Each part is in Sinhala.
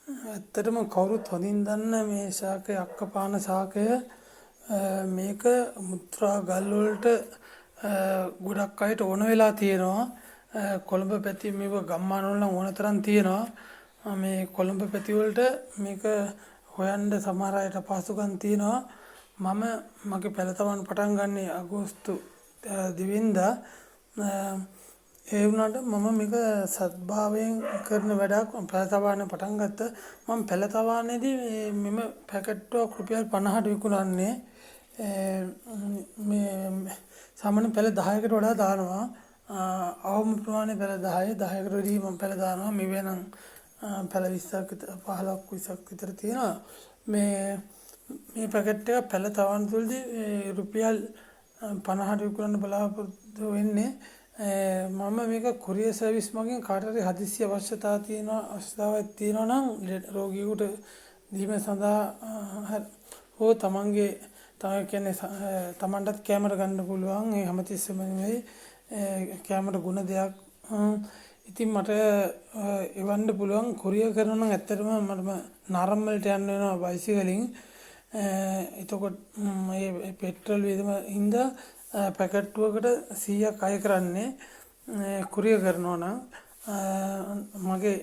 ඇත්තටම කවුරුත් හොඳින් දන්න මේ ශාකය අක්කපාන ශාකය මේක මුත්‍රා ගල් වලට ගොඩක් අයට ඕන වෙලා තියෙනවා. කොළඹ පැති මේක ගම්මාන වල නම් ඕන තරම් තියෙනවා. මේ කොළඹ පැති වලට මේක හොයන්න සමහර අයට පහසුකම් තියෙනවා. මම මගේ පළතවන්න පටන් ගන්නේ අගෝස්තු 2 වෙනිදා. ඒ වුණාට මම මේක සත්භාවයෙන් කරන වැඩක්. පළතවන්න පටන් ගත්තා. මම පළතවන්නේදී මෙම පැකට් එක රුපියල් 50ට විකුණන්නේ. මේ සාමාන්‍ය පැල 10කට වඩා දානවා. අවම ප්‍රමාණය පැල 10 10කට වැඩි මම පැල දානවා. මේ වෙනනම් පැල 20ක් 15ක් 20ක් විතර තියෙනවා. මේ පැකට් එක පැල තවන්න තුලදී රුපියල් 50ට විකුණන්න බලාපොරොත්තු වෙන්නේ. මම මේක කුරියර් සර්විස් මගින් කාට හරි හදිසි අවශ්‍යතාවක් තියෙනවා නම් රෝගියෙකුට දීම සඳහා හෝ තමන්ගේ තමන්ටත් කැමර ගන්න පුළුවන්. ඒ හැමතිස්සෙම නෙවෙයි කැමර ගුණ දෙයක්. ඉතින් මට එවන්න පුළුවන් කුරියර් කරනවා නම් ඇත්තටම මට නරම් වලට යන්න වෙනවා බයිසිකලින්. එතකොට මේ පෙට්‍රල් වියදම හින්දා පැකට්ටුවකට 100ක් අය කරන්නේ කුරියර් කරනවා නම්. මගේ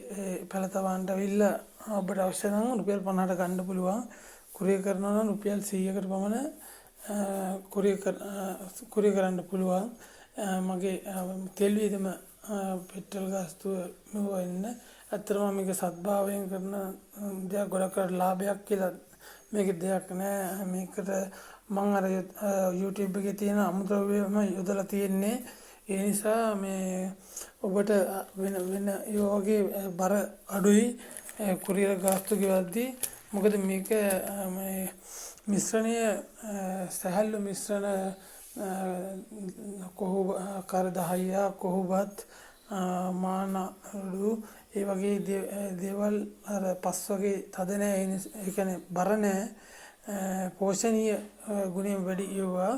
පළතවන්නට ඇවිල්ලා ඔබට අවශ්‍ය නම් රුපියල් 50ට ගන්න පුළුවන්. කුරියර් කරනවා නම් රුපියල් 100කට පමණ කුරියර් කරන්න පුළුවන්. මගේ තෙල් වියදම පෙට්‍රල් ගාස්තුව මෙවන්න ඇත්තටම මේක සත්භාවයෙන් කරන දෙයක්. ගොඩක් ලාභයක් කියලා මේක දෙයක් නෑ. මේකට මම අර YouTube එකේ තියෙන අමුද්‍රව්‍යම යොදලා තියෙන්නේ. ඒ නිසා මේ ඔබට වෙන ඒ වගේ බර අඩුයි කුරියර් ගාස්තු ගෙවද්දී. මොකද මේක මේ මිශ්‍රණය සහැල්ලු මිශ්‍රණ කොහොබ කර 10 කොහොබත් මානඩු ඒ වගේ දේවල් අර පස් වගේ තද නෑ. ඒ කියන්නේ බර නෑ. පෝෂණීය ගුණයෙන් වැඩි ඒවා.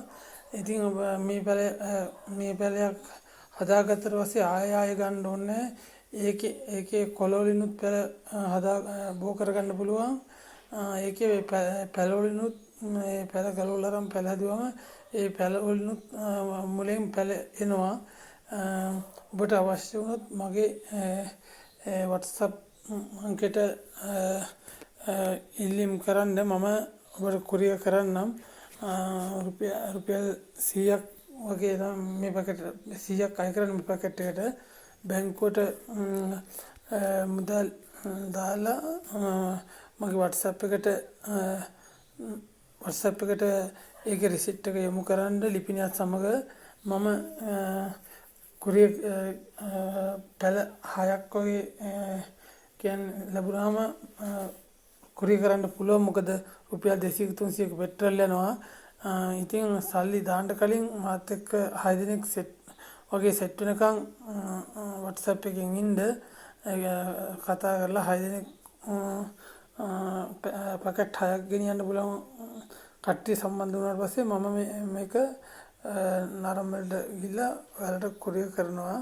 ඉතින් ඔබ මේ පැලයක් හදාගත්තට පස්සේ ආය ගන්න ඕනේ. ඒකේ කොළ වලිනුත් පැල බෝ කරගන්න පුළුවන්. ඒකේ පැල වලිනුත් මේ පැල ගලවලා අරන් පැල හදුවම ඒ පැල වලිනුත් මුලින් පැල එනවා. ඔබට අවශ්‍ය වුණොත් මගේ WhatsApp අංකයට ඉල්ලීම් කරන්න. මම ඔබට කුරියර් කරන්නම්. රුපියල් 100ක් වගේ මේ පැකට් 100ක් අය කරන්න මේ පැකට් එකට. බැංකුවට මුදල් දාලා මගේ WhatsApp එකට ඒකේ රිසිට් එක යොමු කරන්න ලිපිනයත් සමග. මම කුරියර් පැල 6ක් වගේ කියන්නේ ලැබුණාම කුරියර් කරන්න පුළුවන්. මොකද රුපියල් 200 300ක පෙට්‍රල් යනවා. ඉතින් සල්ලි දාන්න කලින් මාත් එක්ක 6 දිනක් වගේ සෙට් වෙනකන් WhatsApp එකෙන් ඉන්න කතා කරලා 6 දිනක් පැකට් 6ක් ගෙනියන්න පුළුවන් කට්ටිය සම්බන්ධ වුණාට පස්සේ මම මේක නරඹන්න ගිහිල්ලා ඔයාලට කුරියර් කරනවා.